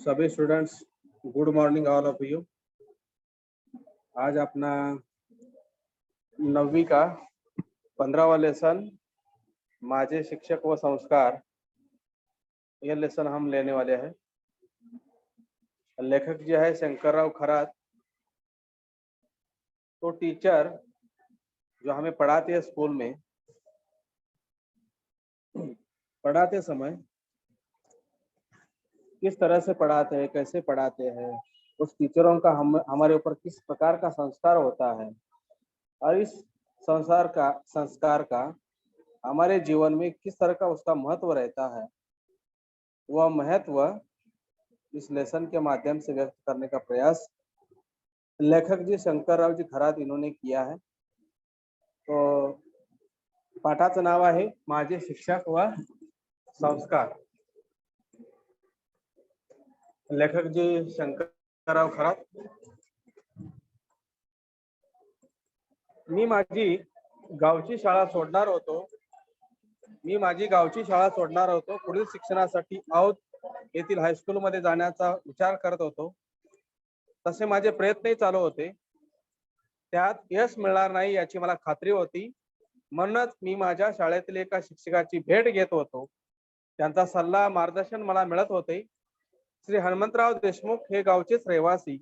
सभी students, good morning all of you. आज अपना 9वीं का 15वां लेसन माझे शिक्षक व संस्कार, यह लेसन हम लेने वाले हैं। लेखक जो है शंकरराव खरात। तो टीचर जो हमें पढ़ाते हैं स्कूल में, पढ़ाते समय किस तरह से पढ़ाते हैं, कैसे पढ़ाते हैं, उस टीचरों का हमारे ऊपर किस प्रकार का संस्कार होता है और इस संस्कार का हमारे जीवन में किस तरह का उसका महत्व रहता है, वह महत्व इस लेसन के माध्यम से व्यक्त करने का प्रयास लेखक जी शंकरराव जी खरात इन्होंने किया है। तो पाठाचं नाव आहे माझे शिक्षक व संस्कार। लेखक जी शंकरराव खरात। मी माझी गावची शाळा सोडणार होतो। पुढील शिक्षणासाठी औध येथील हायस्कूल मध्ये जाण्याचा विचार करत होतो। तसे माझे प्रयत्नही चालू होते। त्यात यश मिळणार नाही याची मला खात्री होती। म्हणूनच मी माझ्या शाळेतील एका शिक्षकाची भेट घेत होतो। त्यांचा सल्ला मार्गदर्शन मला मिळत होते। श्री हनुमंतराव देशमुख हे गावचेच रहिवासी।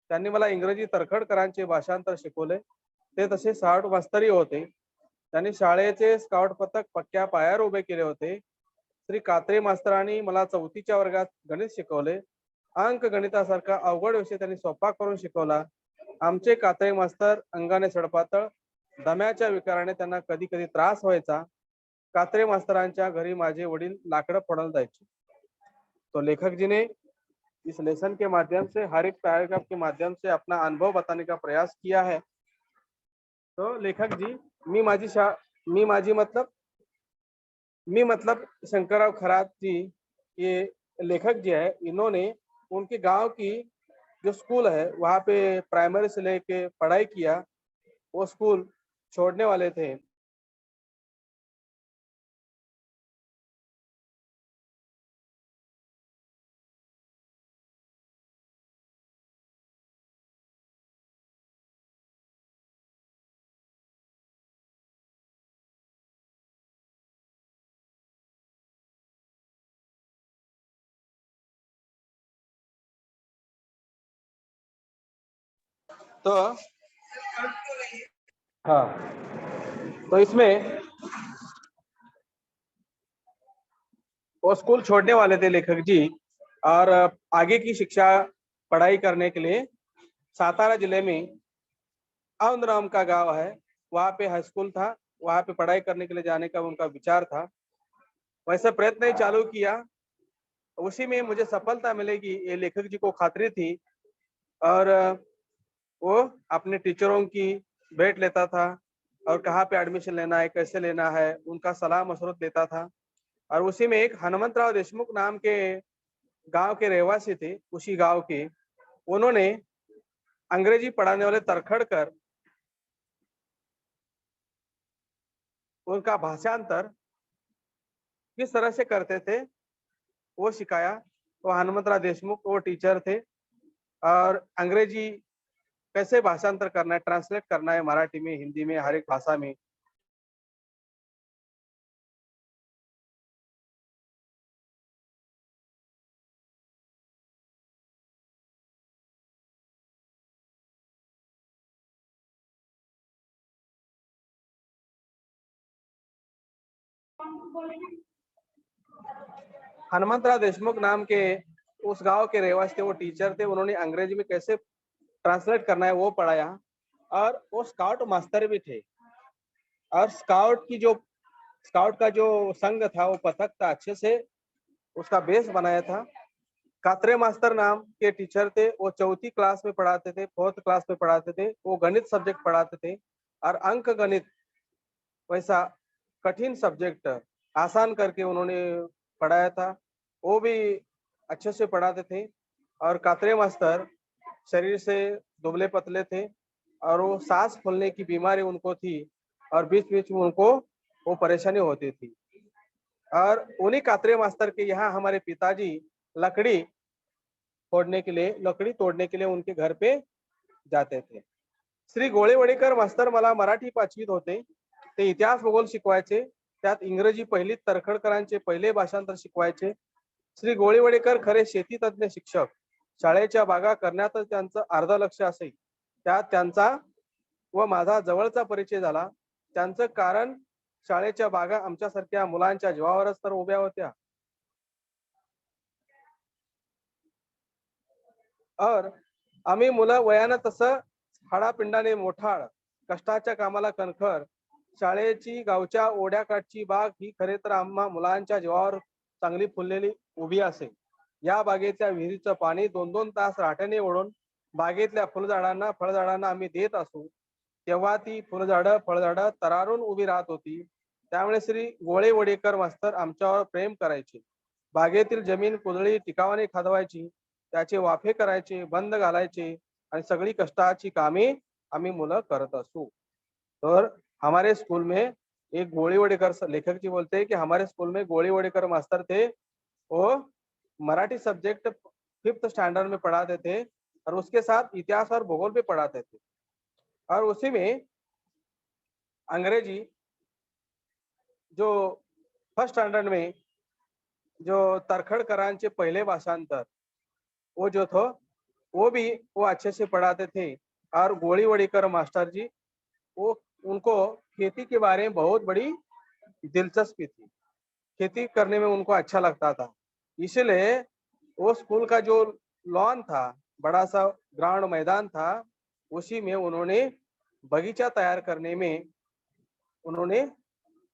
त्यांनी मला इंग्रजी तरखडकरांचे भाषांतर शिकवले। ते तसे स्काउट मास्तरही होते। त्यांनी शाळेचे स्काउट पथक पक्क्या पायावर उभे केले होते। श्री कात्रे मास्तरांनी मला 4थीच्या वर्गात गणित शिकवले। अंक गणितासारखा अवघड विषय त्यांनी सोपा करून शिकवला। आमचे कात्रे मास्तर अंगाने सडपातळ, दम्याच्या विकाराने त्यांना कधी कधी त्रास व्हायचा। कात्रे मास्तरांच्या घरी माझे वडील लाकडं फोडायला जायचे। तो लेखक जी ने इस लेसन के माध्यम से, हर एक पैराग्राफ के माध्यम से अपना अनुभव बताने का प्रयास किया है। तो लेखक जी, मी मतलब शंकरराव खरात जी, ये लेखक जी है, इन्होंने उनके गांव की जो स्कूल है वहाँ पे प्राइमरी से लेके पढ़ाई किया। वो स्कूल छोड़ने वाले थे। तो हाँ, तो इसमें वो स्कूल छोड़ने वाले थे लेखक जी, और आगे की शिक्षा पढ़ाई करने के लिए सातारा जिले में औंध नाम का गांव है, वहाँ पे हाई स्कूल था। वहाँ पे पढ़ाई करने के लिए जाने का उनका विचार था। वैसे प्रयत्न ही चालू किया। उसी में मुझे सफलता मिलेगी ये लेखक जी को खात्री थी, और वो अपने टीचरों की भेंट लेता था और कहाँ पे एडमिशन लेना है, कैसे लेना है, उनका सलाह मशवरत लेता था। और उसी में एक हनुमंतराव देशमुख नाम के गांव के रहवासी थे, उसी गांव के, उन्होंने अंग्रेजी पढ़ाने वाले तरखड़कर उनका भाषांतर किस तरह से करते थे वो सिखाया। वो हनुमंतराव देशमुख वो टीचर थे, और अंग्रेजी कैसे भाषांतर करना है, ट्रांसलेट करना है मराठी में, हिंदी में, हर एक भाषा में। हनुमंतराव देशमुख नाम के उस गांव के रहवासी थे, वो टीचर थे। उन्होंने अंग्रेजी में कैसे ट्रांसलेट करना है वो पढ़ाया, और वो स्काउट मास्टर भी थे। और स्काउट का जो संघ था, वो पथक था, अच्छे से उसका बेस बनाया था। कात्रे मास्टर नाम के टीचर थे, वो 4th क्लास में पढ़ाते थे, 4th क्लास में पढ़ाते थे। वो गणित सब्जेक्ट पढ़ाते थे, और अंक गणित वैसा कठिन सब्जेक्ट आसान करके उन्होंने पढ़ाया था। वो भी अच्छे से पढ़ाते थे। और कात्रे मास्टर शरीर से दुबले पतले थे, और वो सांस फूलने की बीमारी उनको थी, और बीच बीच में उनको वो परेशानी होती थी। और उन्हीं कात्रे मास्टर के यहाँ हमारे पिताजी लकड़ी फोड़ने के लिए, लकड़ी तोड़ने के लिए उनके घर पे जाते थे। श्री गोळेवडेकर मास्तर मला मराठी 5वीत होते. ते इतिहास भूगोल शिकवायचे. त्यात इंग्रजी पहिलीत तरखडकरांचे पहिले भाषांतर शिकवायचे. श्री गोळेवडेकर खरे शेतीतज्ञ शिक्षक. शाळेच्या बागा करण्यातच त्यांचं अर्ध लक्ष असे. त्यात त्यांचा व माझा जवळचा परिचय झाला. त्यांचं कारण शाळेच्या बागा आमच्यासारख्या मुलांच्या जीवावरच तर उभ्या होत्या. और आम्ही मुलं वयानं तसं हाडापिंडाने मोठाळ, कष्टाच्या कामाला कणखर. शाळेची गावच्या ओढ्याकाठची बाग ही खरे तर आम्हा मुलांच्या जीवावर चांगली फुललेली उभी असे. या बागेतल्या विहिरीचं पाणी 2-2 तास राहट्याने ओढून बागेतल्या फुलझाडांना फळझाडांना आम्ही देत असू. तेव्हा ती फुलझाडं फळझाडं तरारून उभी राहत होती. त्यामुळे श्री गोळेवडेकर मास्तर आमच्यावर प्रेम करायचे. बागेतील जमीन कुदळी टिकावाने खादवायची, त्याचे वाफे करायचे, बंद घालायचे आणि सगळी कष्टाची कामे आम्ही मुलं करत असू. तर हमारे स्कूल में एक गोळीवडेकर लेखक जी बोलते हैं कि हमारे स्कूल में गोळीवडेकर मास्टर थे. वो मराठी सब्जेक्ट 5th स्टैंडर्ड में पढ़ाते थे और उसके साथ इतिहास और भूगोल भी पढ़ाते थे. और उसी में अंग्रेजी जो फर्स्ट स्टैंडर्ड में जो तरखड़करांचे पहले भाषांतर वो जो था वो भी वो अच्छे से पढ़ाते थे. और गोळीवडेकर मास्टर जी वो उनको खेती के बारे में बहुत बड़ी दिलचस्पी थी. खेती करने में उनको अच्छा लगता था. इसलिए वो स्कूल का जो लॉन था, बड़ा सा ग्राउंड मैदान था, उसी में उन्होंने बगीचा तैयार करने में उन्होंने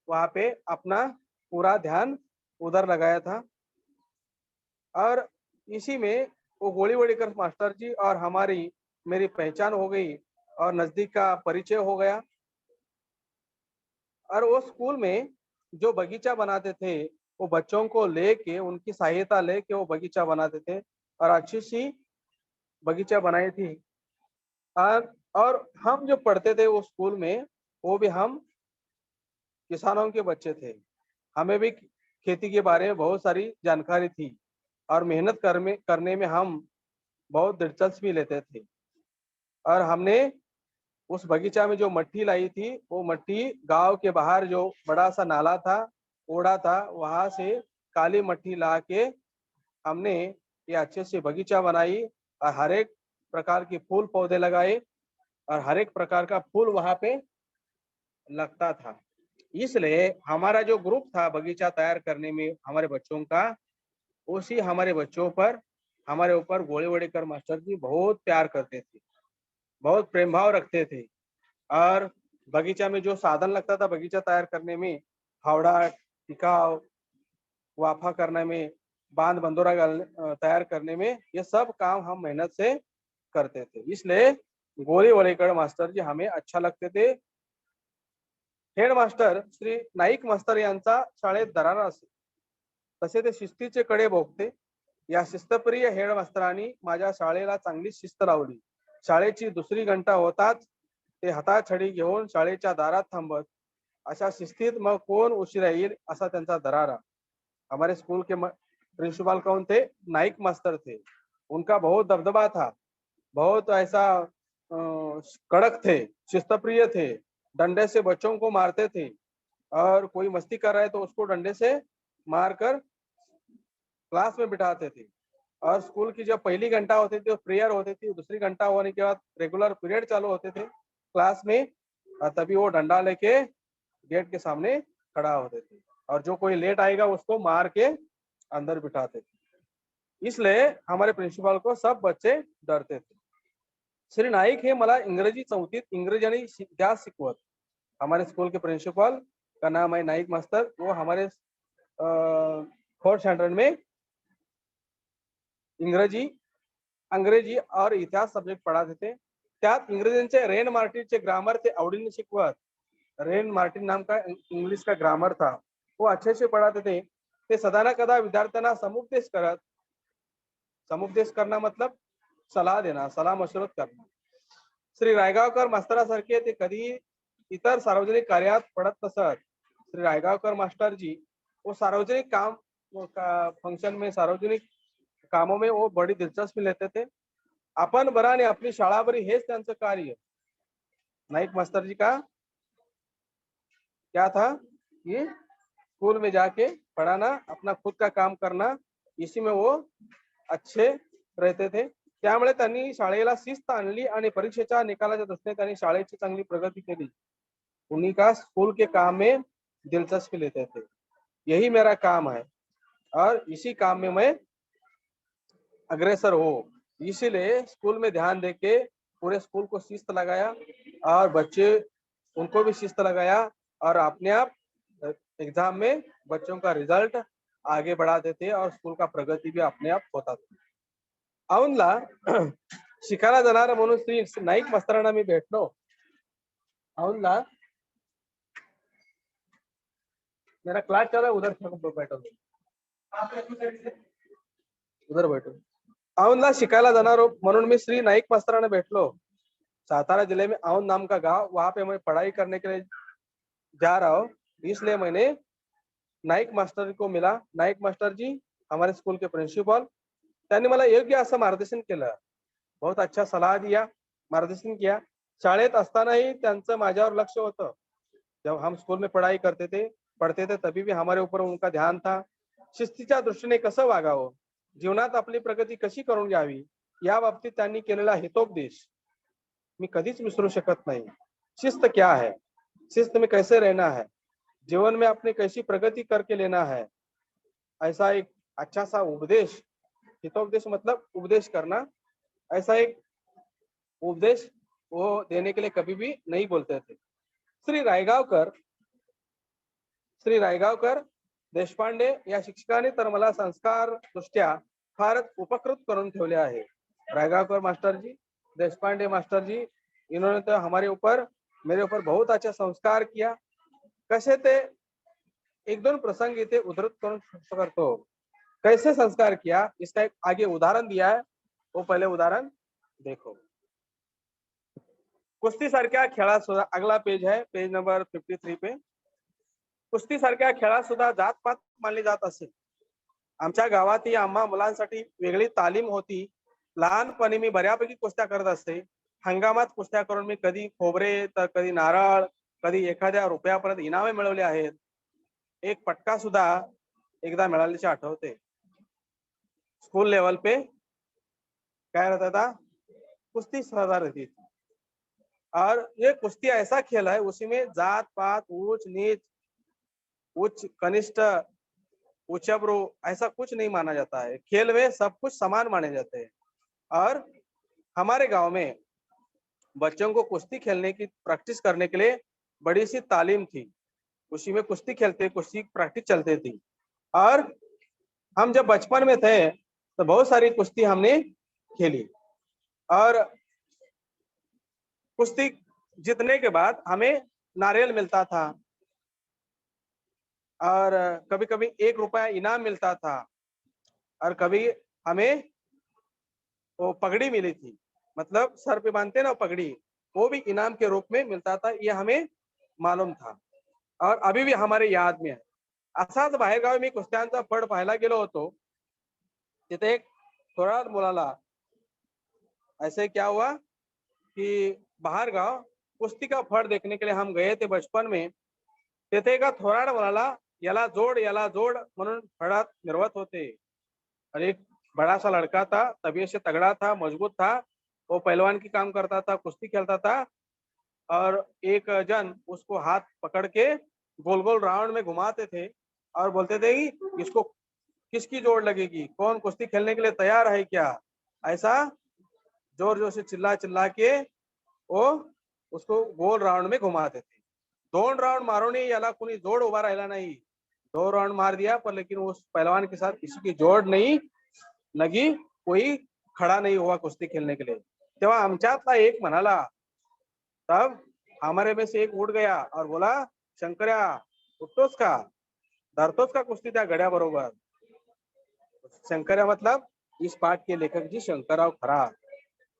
वहां पे अपना पूरा ध्यान उधर लगाया था. और इसी में वो गोळीवडेकर मास्टर जी और हमारी मेरी पहचान हो गई और नजदीक का परिचय हो गया. और वो स्कूल में जो बगीचा बनाते थे वो बच्चों को लेके उनकी सहायता लेके वो बगीचा बनाते थे और अच्छी सी बगीचा बनाई थी. और हम जो पढ़ते थे वो स्कूल में वो भी हम किसानों के बच्चे थे. हमें भी खेती के बारे में बहुत सारी जानकारी थी और मेहनत करने में हम बहुत दिलचस्पी लेते थे. और हमने उस बगीचा में जो मट्टी लाई थी वो मट्टी गांव के बाहर जो बड़ा सा नाला था, ओढ़ा था, वहां से काली मट्टी ला के हमने ये अच्छे से बगीचा बनाई और हर एक प्रकार के फूल पौधे लगाए और हर एक प्रकार का फूल वहां पे लगता था. इसलिए हमारा जो ग्रुप था बगीचा तैयार करने में हमारे बच्चों का, उसी हमारे बच्चों पर हमारे ऊपर गोळेवडेकर मास्टर जी बहुत प्यार करते थे, बहुत प्रेम भाव रखते थे. और बगीचा में जो साधन लगता था बगीचा तैयार करने में, फावड़ा, टिकाव, वाफा करने में, बांध बंदोरा तैयार करने में, ये सब काम हम मेहनत से करते थे. इसलिए गोळेवडेकर मास्टर जी हमें अच्छा लगते थे. हेडमास्टर श्री नाईक मास्तर यांचा शाळेत दरारा असे, तसे ते शिस्तीचे कडे भोगते. या शिस्तप्रिय हेडमास्तरांनी माझ्या शाळेला चांगली शिस्त लावली. शाळेची दुसरी घंटा होताच ते हाताछडी घेऊन शाळेच्या दारात थांबत. अशा शिस्तीत मग कोण उशिरा येईल असा त्यांचा दरारा. हमारे स्कूल के प्रिंसिपल कौन थे? नाइक मास्टर थे. उनका बहुत दबदबा था, बहुत ऐसा कड़क थे, शिस्तप्रिय थे. डंडे से बच्चों को मारते थे और कोई मस्ती कर रहा है तो उसको डंडे से मारकर क्लास में बिठाते थे. और स्कूल की जब पहली घंटा होती थी प्रेयर होती थी, दूसरी घंटा होने के बाद रेगुलर पीरियड चालू होते थे क्लास में, तभी वो डंडा लेके गेट के सामने खड़ा होते थे और जो कोई लेट आएगा उसको मार के अंदर बिठाते थे. इसलिए हमारे प्रिंसिपल को सब बच्चे डरते थे. श्री नाईक हे मला इंग्रजी 4थीत इंग्रजी आणि इतिहास शिकवत. हमारे स्कूल के प्रिंसिपल का नाम है नाईक मास्टर. वो हमारे 4th स्टैंडर्ड में इंग्रजी, अंग्रेजी और इतिहास सब्जेक्ट पढ़ाते थे. त्यात इंग्रजीचे रेन मार्टिनचे ग्रामर ते आवडीने शिकवत. रेन मार्टिन नाम का इंग्लिश का ग्रामर था, वो अच्छे से पढ़ाते थे. ते सदा ना कदा विद्यार्थ्यांना समुपदेश करत. समुपदेश करना मतलब सलाह देना, सलाह मशवरत करना. श्री रायगावकर मास्तरासारखे ते कधी इतर सार्वजनिक कार्यात पडत नसत. श्री रायगावकर मास्टर जी वो सार्वजनिक काम फंक्शन में, सार्वजनिक कामों में वो बड़ी दिलचस्पी लेते थे। अपन बरा आणि आपली शाळा बरी हेच त्यांचं कार्य। नाईक मास्टर जी का क्या था कि स्कूल में जाके पढ़ाना, अपना खुद का काम करना, इसी में वो अच्छे रहते थे। त्यामुळे त्यांनी शाळेला शिस्त आणली आणि परीक्षेच्या निकालाच्या दृष्टीने त्यांनी शाळेची चांगली प्रगती केली। उन्हीं का स्कूल के काम में दिलचस्पी लेते थे। यही मेरा काम है और इसी काम में मैं अग्रसर हो। इसीलिए स्कूल में ध्यान देके पूरे स्कूल को शिस्त लगाया और बच्चे उनको भी शिस्त लगाया और अपने आप एग्जाम में बच्चों का रिजल्ट आगे बढ़ाते थे और स्कूल का प्रगति भी अपने आप होता था। औंधला शिकायला जाणार म्हणून श्री नाईक मास्तरांना मी भेटलो। औंधला मेरा क्लास चल रहा है, उधर बैठो, उधर बैठो। औंधला शिकायला जाणार म्हणून मी श्री नाईक मास्तरांना भेटलो। सातारा जिले में औंध नाम का गांव, वहां पे मैं पढ़ाई करने के लिए जा रहा हूँ। इसलिए मैंने नाईक मास्टर को मिला। नाईक मास्टर जी हमारे स्कूल के प्रिंसिपल, त्यांनी मला योग्य असं मार्गदर्शन केलं। बहुत अच्छा सलाह दिया, मार्गदर्शन किया। शाळेत असतानाही त्यांचं माझ्यावर लक्ष होतं। जब हम स्कूल में पढ़ते थे तभी भी हमारे ऊपर उनका ध्यान था। शिस्तीच्या दृष्टीने कसं वागावं, जीवनात आपली प्रगती कशी करून घ्यावी, या बाबतीत त्यांनी केलेला हितोपदेश मी कधीच विसरू शकत नहीं। शिस्त क्या है, शिस्त में कैसे रहना है, जीवन में अपनी कैसी प्रगति करके लेना है, ऐसा एक अच्छा सा उपदेश, हितोपदेश मतलब उपदेश करना, ऐसा एक उपदेश वो देने के लिए कभी भी नहीं बोलते थे। श्री रायगावकर देशपांडे या शिक्षकाने तर मला संस्कार दृष्ट्या फारच उपकृत करून ठेवले आहे। रायगावकर मास्टर जी, देशपांडे मास्टर जी, इन्होंने तो मेरे ऊपर बहुत अच्छा संस्कार किया। कसे ते एक दोन प्रसंग इथे उद्धृत करून करतो। कैसे संस्कार किया इसका एक आगे उदाहरण दिया है, वो पहले उदाहरण देखो। कुस्ती सारख्या खेळात सुद्धा, अगला पेज है, पेज नंबर 53 पे। कुस्ती सारख्या खेळात सुद्धा जातपात मानली जात असे। आमच्या गावातही आम्हा मुलांसाठी वेगळी तालीम होती। लहानपणी मी बऱ्यापैकी कुस्त्या करत असते। हंगामात कुस्त्या करून मी कधी खोबरे तर कधी नारळ, कधी एखाद्या रुपयापर्यंत इनामे मिळवले आहेत। एक पटका सुद्धा एकदा मिळाल्याचे आठवते। स्कूल लेवल पे क्या रहता था, कुश्ती स्पर्धा रहती थी। और ये कुश्ती ऐसा खेल है, उसी में जात पात, ऊंच नीच, उच्च कनिष्ठ, उच्चभ्रू ऐसा कुछ नहीं माना जाता है। खेल में सब कुछ समान माने जाते हैं। और हमारे गांव में बच्चों को कुश्ती खेलने की प्रैक्टिस करने के लिए बड़ी सी तालीम थी। उसी में कुश्ती खेलते, कुश्ती प्रैक्टिस चलती थी। और हम जब बचपन में थे तो बहुत सारी कुश्ती हमने खेली और कुश्ती जीतने के बाद हमें नारियल मिलता था और कभी कभी 1 रुपया इनाम मिलता था और कभी हमें वो पगड़ी मिली थी, मतलब सर पे बांधते ना पगड़ी, वो भी इनाम के रूप में मिलता था। ये हमें मालूम था और अभी भी हमारे याद में है। असाच बाहेरगावी मी कुस्त्यांचा फड पाहायला गेलो होतो। तिथे एक थोरात मुलाला ऐसे क्या हुआ कि बाहर गांव कुश्ती का फड़ देखने के लिए हम गए थे बचपन में। तिथे का थोराड मुलाला याला जोड़ म्हणून फड़ात निर्वत होते। और एक बड़ा सा लड़का था, तबीयत से तगड़ा था, मजबूत था, वो पहलवान की काम करता था, कुश्ती खेलता था। और एक जन उसको हाथ पकड़ के गोल गोल राउंड में घुमाते थे और बोलते थे कि इसको किसकी जोड़ लगेगी, कौन कुश्ती खेलने के लिए तैयार है क्या, ऐसा जोर जोर से चिल्ला चिल्ला के वो उसको गोल राउंड में घुमाते थे। 2 राउंड मारो नहीं, याला कोई जोड़ उभा राहिला नहीं। 2 राउंड मार दिया पर लेकिन उस पहलवान के साथ किसी की जोड़ नहीं लगी, कोई खड़ा नहीं हुआ कुश्ती खेलने के लिए। तेव्हा आमच्यातला एक म्हणाला, तब हमारे में से एक उठ गया और बोला, शंकर्या उठतोस का, धरतोस का कुश्ती त्या गड्या बरोबर। शंकर्या मतलब इस पाठ के लेखक जी शंकरराव खरात।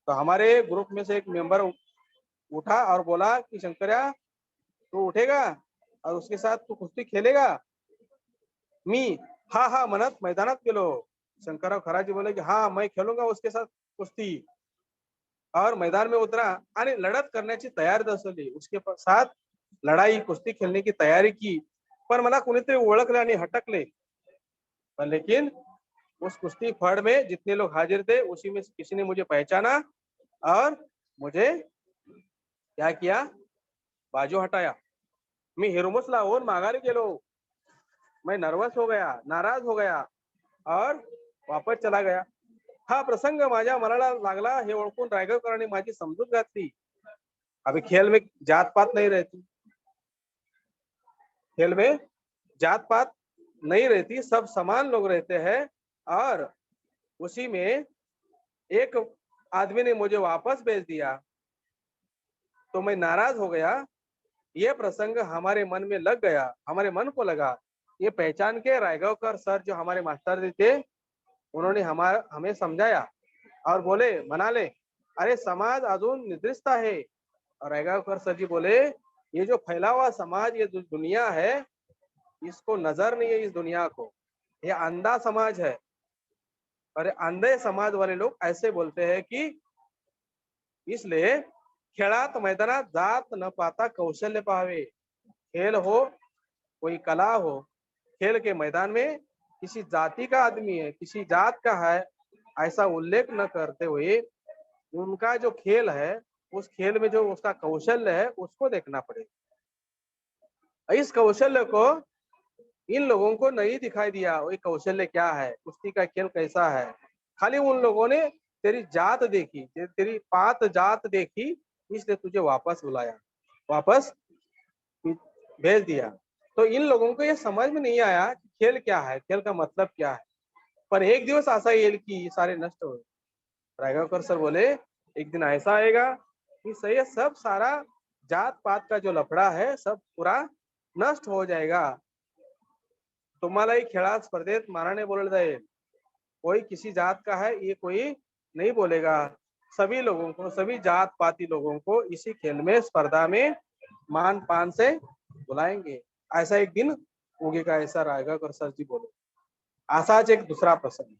तो हमारे ग्रुप में से एक मेंबर उठा और बोला कि शंकर्या तू उठेगा और उसके साथ तू कुश्ती खेलेगा। मी हा हा म्हणत मैदानात गेलो। शंकरराव खरात जी बोले कि हाँ मैं खेलूंगा उसके साथ कुश्ती, और मैदान में उतरा आणि लढत करण्याची तयारी दर्शवली, उसके साथ लढाई कुश्ती खेलने की तयारी की, पण मला कोणीतरी ओळखले आणि हटकले। पर लेकिन उस कुश्ती फड़ में जितने लोग हाजिर थे उसी में किसी ने मुझे पहचाना और मुझे क्या किया, बाजू हटाया। मी हिरमुसला होऊन माघारी गेलो। मैं नर्वस हो गया, नाराज हो गया और वापस चला गया। हा प्रसंग माझ्या मनाला लागला हे ओळखून रायगडकरांनी माझी समजूत घातली। अभी खेल में जात पात नहीं रहती, खेल में जात पात नहीं रहती, सब समान लोग रहते हैं। और उसी में एक आदमी ने मुझे वापस भेज दिया तो मैं नाराज हो गया। ये प्रसंग हमारे मन में लग गया, हमारे मन को लगा। ये पहचान के रायगावकर सर जो हमारे मास्टर जी थे, उन्होंने हमें समझाया और बोले मना ले, अरे समाज अजून निद्रिस्त है। और रायगावकर सर जी बोले ये जो फैला हुआ समाज, ये जो दुनिया है, इसको नजर नहीं है इस दुनिया को, ये अंधा समाज है। और अंधे समाज वाले लोग ऐसे बोलते हैं कि इसलिए खेळात मैदानात जात न पाता कौशल्य पावे। खेल हो कोई कला हो, खेल के मैदान में किसी जाति का आदमी है, किसी जात का है, ऐसा उल्लेख न करते हुए उनका जो खेल है, उस खेल में जो उसका कौशल्य है उसको देखना पड़ेगा। इस कौशल्य को इन लोगों को नहीं दिखाई दिया, वो कौशल्य क्या है, कुश्ती का खेल कैसा है। खाली उन लोगों ने तेरी जात देखी, तेरी पात जात देखी, इसलिए तुझे वापस बुलाया, वापस भेज दिया। तो इन लोगों को ये समझ में नहीं आया कि खेल क्या है, खेल का मतलब क्या है। पर एक दिवस ऐसा येईल की सारे नष्ट हो। रायगावकर सर बोले एक दिन ऐसा आएगा कि सही है, सब सारा जात पात का जो लफड़ा है सब पूरा नष्ट हो जाएगा। तुम्हालाही खेळा स्पर्धेत मानाने बोलल जाएल, कोई किसी जात का है ये कोई नहीं बोलेगा। सभी लोगों को, सभी जात पाती लोगों को इसी खेल में, स्पर्धा में मान पान से बुलाएंगे। ऐसा एक दिन उगेगा, ऐसा रायगावकर सर जी बोले। असाच एक दूसरा प्रसंग,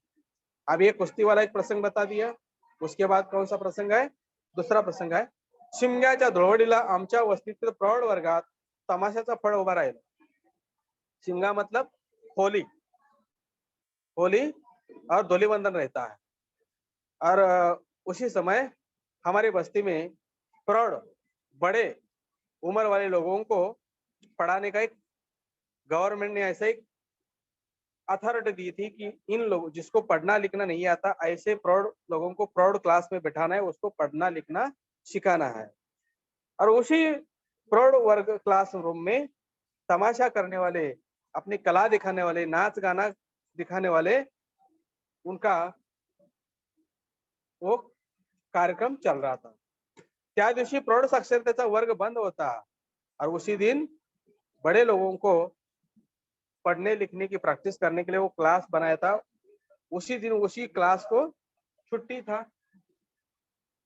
अब ये कुश्ती वाला एक प्रसंग बता दिया, उसके बाद कौन सा प्रसंग है, दूसरा प्रसंग है। शिमग्याच्या धुळवडीला आमच्या वस्तीतील प्रौढ वर्गात तमाशाचा फळ उभा राहिला। शिमगा मतलब होली, होली और धूलिवंदन रहता है। और उसी समय हमारी बस्ती में प्रौढ़ बड़े उम्र वाले लोगों को पढ़ाने का एक गवर्नमेंट ने ऐसा एक अथॉरिटी दी थी कि इन लोग जिसको पढ़ना लिखना नहीं आता, ऐसे प्रौढ़ लोगों को प्रौढ़ क्लास में बैठाना है, उसको पढ़ना लिखना सिखाना है। और उसी प्रौढ़ वर्ग क्लास रूम में तमाशा करने वाले, अपनी कला दिखाने वाले, नाच गाना दिखाने वाले, उनका वो कार्यक्रम चल रहा था। त्या दिवशी प्रौढ़ साक्षरतेचा वर्ग बंद होता और उसी दिन बड़े लोगों को पढ़ने लिखने की प्रैक्टिस करने के लिए वो क्लास बनाया था। उसी दिन उसी क्लास को छुट्टी था।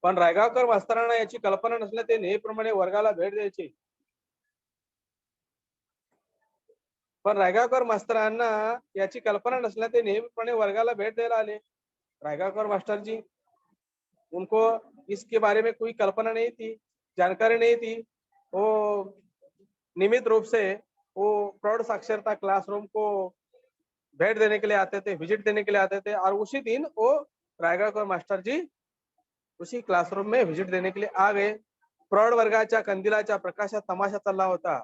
पण रायगावकर मास्तरांना याची कल्पना नसल्या ते नेहमीप्रमाणे वर्गाला भेट द्यायचे। पण रायगावकर मास्तरांना याची कल्पना नसल्या ते नेहमीप्रमाणे वर्गाला भेट द्यायला आले। रायगावकर मास्टर जी, उनको इसके बारे में कोई कल्पना नहीं थी, जानकारी नहीं थी। वो नियमित रूप से वो प्रौढ़ साक्षरता क्लासरूम को भेंट देने के लिए आते थे, विजिट देने के लिए आते थे। और उसी दिन वो रायगावकर मास्टर जी उसी क्लासरूम में विजिट देने के लिए आ गए। प्रौढ़ वर्गाच्या कंदिलाच्या प्रकाशात तमाशा चालला होता,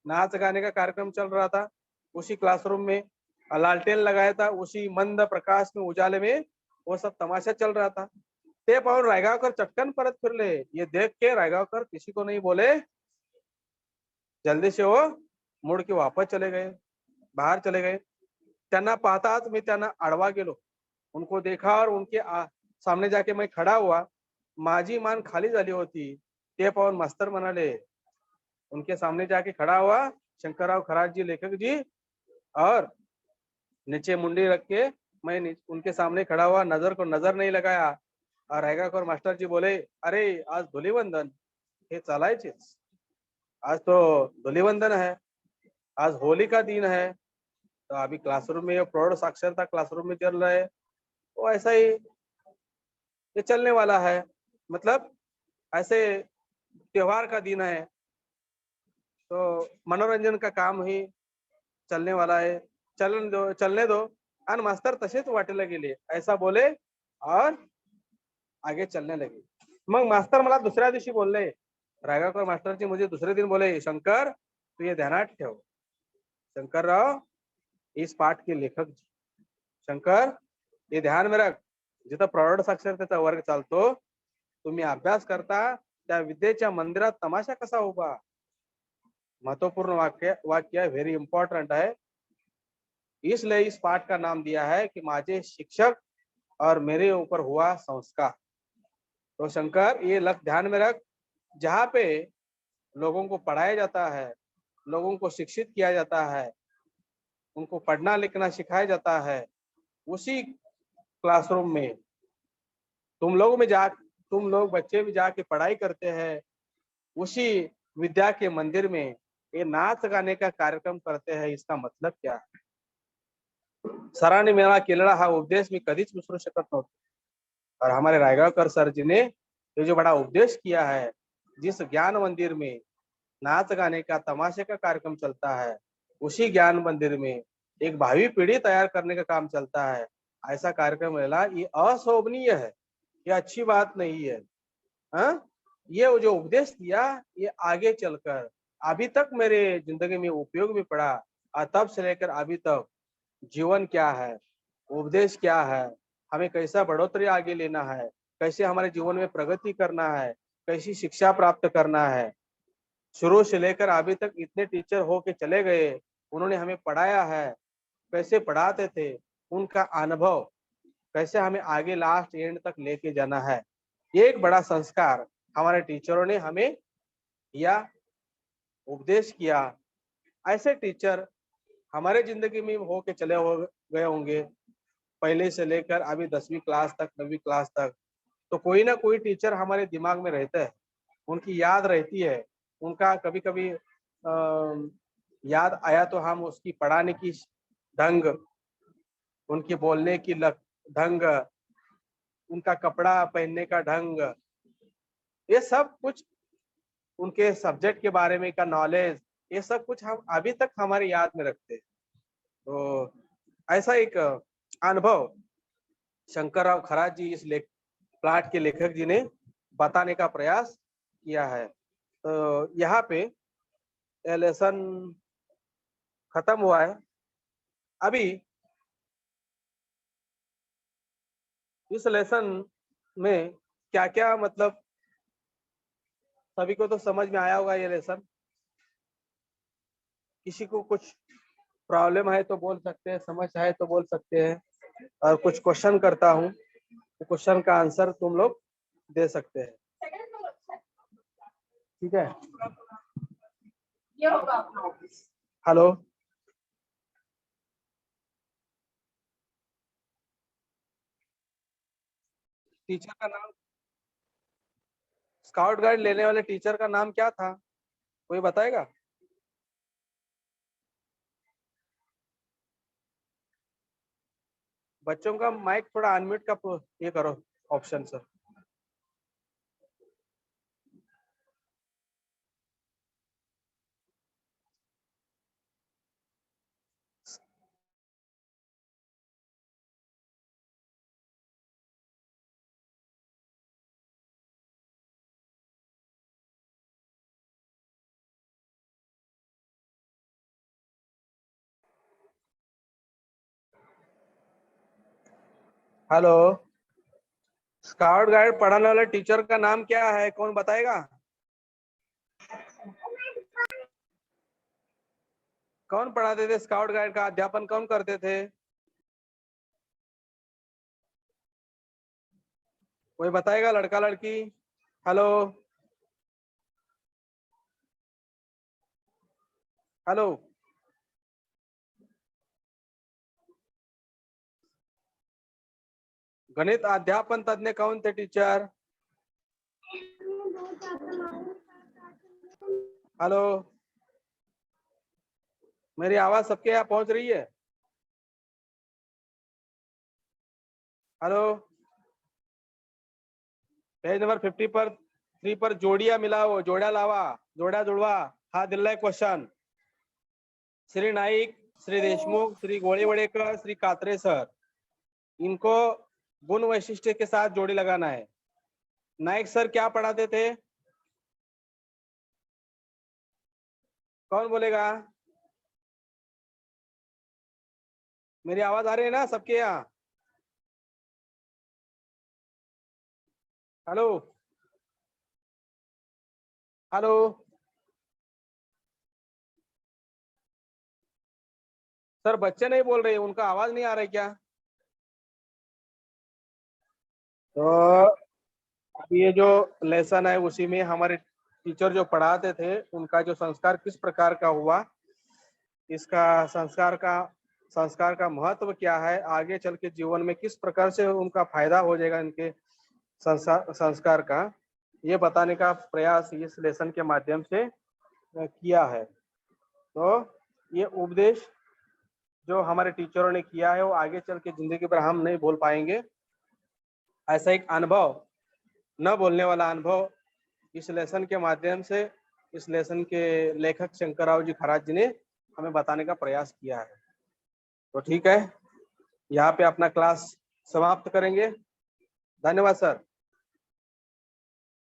नाच गाने का कार्यक्रम चल रहा था उसी क्लासरूम में। लालटेन लगाया था, उसी मंद प्रकाश में, उजाले में वो सब तमाशा चल रहा था। ते पाहून रायगावकर चटकन परत फिरले। ये देख के रायगावकर किसी को नहीं बोले, जल्दी से वो मुड़ के वापस चले गए, बाहर चले गए। त्यांना पाहताच मी त्यांना आडवा गेलो, उनको देखा और उनके सामने जाके मैं खड़ा हुआ। माझी मान खाली झाली होती। ते पाहून मास्तर म्हणाले, उनके सामने जाके खड़ा हुआ, शंकरराव खरात जी लेखक जी, और नीचे मुंडी रख के मैं उनके सामने खड़ा हुआ, नजर को नजर नहीं लगाया। और रायगावकर मास्टर जी बोले, अरे आज धूलिवंदन, हे चालायचेच, आज तो धूलिवंदन है, आज होली का दिन है। तो अभी क्लासरूम में प्रौढ़ साक्षरता क्लासरूम में चल रहा है, वो ऐसा ही ये चलने वाला है, मतलब ऐसे त्योहार का दिन है तो मनोरंजन का काम ही चलने वाला है, चलने दो. आणि मास्तर तसेच वाटेला गेले ऐसा बोले और आगे चलने लगे. मग मास्तर मला दुसऱ्या दिवशी बोलले, रायगावकर मास्टरजी मुझे दूसरे दिन बोले, शंकर तू ये ध्यानात ठेव, शंकरराव इस पाठ के लेखक जी. शंकर ये ध्यान में रख, जिथं प्रौढ साक्षरतेचा वर्ग चालतो तुम्ही अभ्यास करता त्या विद्येच्या मंदिरात तमाशा कसा उभा. महत्वपूर्ण वाक्य वाक्य वेरी इंपॉर्टेंट है, इसलिए इस पाठ का नाम दिया है कि माझे शिक्षक और मेरे ऊपर हुआ संस्कार. तो शंकर ये ध्यान में रख, जहाँ पे लोगों को पढ़ाया जाता है, लोगों को शिक्षित किया जाता है, उनको पढ़ना लिखना सिखाया जाता है, उसी क्लासरूम में तुम लोग बच्चे भी जाके पढ़ाई करते हैं, उसी विद्या के मंदिर में ये नाच गाने का कार्यक्रम करते हैं. इसका मतलब क्या है. सरांनी मला केलेला हा उपदेश मी कधीच विसरू शकत नव्हतो. और हमारे रायगावकर सर जी ने ये जो बड़ा उपदेश किया है, जिस ज्ञान मंदिर में नाच गाने का तमाशे का कार्यक्रम चलता है, उसी ज्ञान मंदिर में एक भावी पीढ़ी तैयार करने का काम चलता है. ऐसा कार्यक्रम लेना ये अशोभनीय है, ये अच्छी बात नहीं है. हाँ, ये जो उपदेश दिया ये आगे चलकर अभी तक मेरे जिंदगी में उपयोग में पड़ा, और तब से लेकर अभी तक जीवन क्या है, उपदेश क्या है, हमें कैसा बढ़ोतरी आगे लेना है, कैसे हमारे जीवन में प्रगति करना है, कैसी शिक्षा प्राप्त करना है. शुरू से लेकर अभी तक इतने टीचर हो के चले गए, उन्होंने हमें पढ़ाया है, कैसे पढ़ाते थे, उनका अनुभव कैसे हमें आगे लास्ट एंड तक लेके जाना है. ये एक बड़ा संस्कार हमारे टीचरों ने हमें या उपदेश किया. ऐसे टीचर हमारे जिंदगी में हो के चले हो गए होंगे, पहले से लेकर अभी 10वीं क्लास तक, 9वीं क्लास तक. तो कोई ना कोई टीचर हमारे दिमाग में रहता है, उनकी याद रहती है. उनका कभी कभी याद आया तो हम उसकी पढ़ाने की ढंग, उनकी बोलने की ढंग, उनका कपड़ा पहनने का ढंग, ये सब कुछ, उनके सब्जेक्ट के बारे में का नॉलेज, ये सब कुछ हम अभी तक हमारी याद में रखते हैं. तो ऐसा एक अनुभव शंकरराव खरात जी इस पाठ के लेखक जी ने बताने का प्रयास किया है. तो यहाँ पे लेसन खत्म हुआ है. अभी इस लेसन में क्या क्या, मतलब सभी को तो समझ में आया होगा ये लेसन. किसी को कुछ प्रॉब्लम है तो बोल सकते हैं, समझ आए तो बोल सकते हैं, और कुछ क्वेश्चन करता हूँ तो क्वेश्चन का आंसर तुम लोग दे सकते हैं. ठीक है. हेलो, टीचर का नाम, स्काउट गाइड लेने वाले टीचर का नाम क्या था, कोई बताएगा. बच्चों का माइक थोड़ा अनम्यूट का ये करो option sir. Hello, scout guide पढ़ाने वाले टीचर का नाम क्या है, कौन बताएगा. कौन पढ़ाते थे, स्काउट गाइड का अध्यापन कौन करते थे, कोई बताएगा, लड़का लड़की. हेलो, हेलो, गणित अध्यापन तज्ञ कौन थे टीचर. हेलो, मेरी आवाज सबके यहाँ पहुंच रही है. हेलो, पेज नंबर 53 पर जोडिया मिलाओ, जोड्या लावा, जोड्या जुळवा हा दिलाय क्वेश्चन. श्री नाईक, श्री देशमुख, श्री गोळेवडेकर, श्री कात्रे सर, इनको गुण वैशिष्ट्य के साथ जोड़ी लगाना है. नाइक सर क्या पढ़ाते थे? कौन बोलेगा? मेरी आवाज आ रही है ना सबके यहाँ? हेलो हेलो, सर बच्चे नहीं बोल रहे, उनका आवाज नहीं आ रहा है क्या? तो अब ये जो लेसन है उसी में हमारे टीचर जो पढ़ाते थे उनका जो संस्कार किस प्रकार का हुआ, इसका संस्कार का महत्व क्या है, आगे चल के जीवन में किस प्रकार से उनका फायदा हो जाएगा इनके संस्कार का, ये बताने का प्रयास इस लेसन के माध्यम से किया है. तो ये उपदेश जो हमारे टीचरों ने किया है वो आगे चल के जिंदगी भर हम नहीं भूल पाएंगे. ऐसा एक अनुभव, न बोलने वाला अनुभव इस लेसन के माध्यम से इस लेसन के लेखक शंकरराव जी खरात जी ने हमें बताने का प्रयास किया है. तो ठीक है, यहाँ पे अपना क्लास समाप्त करेंगे. धन्यवाद सर.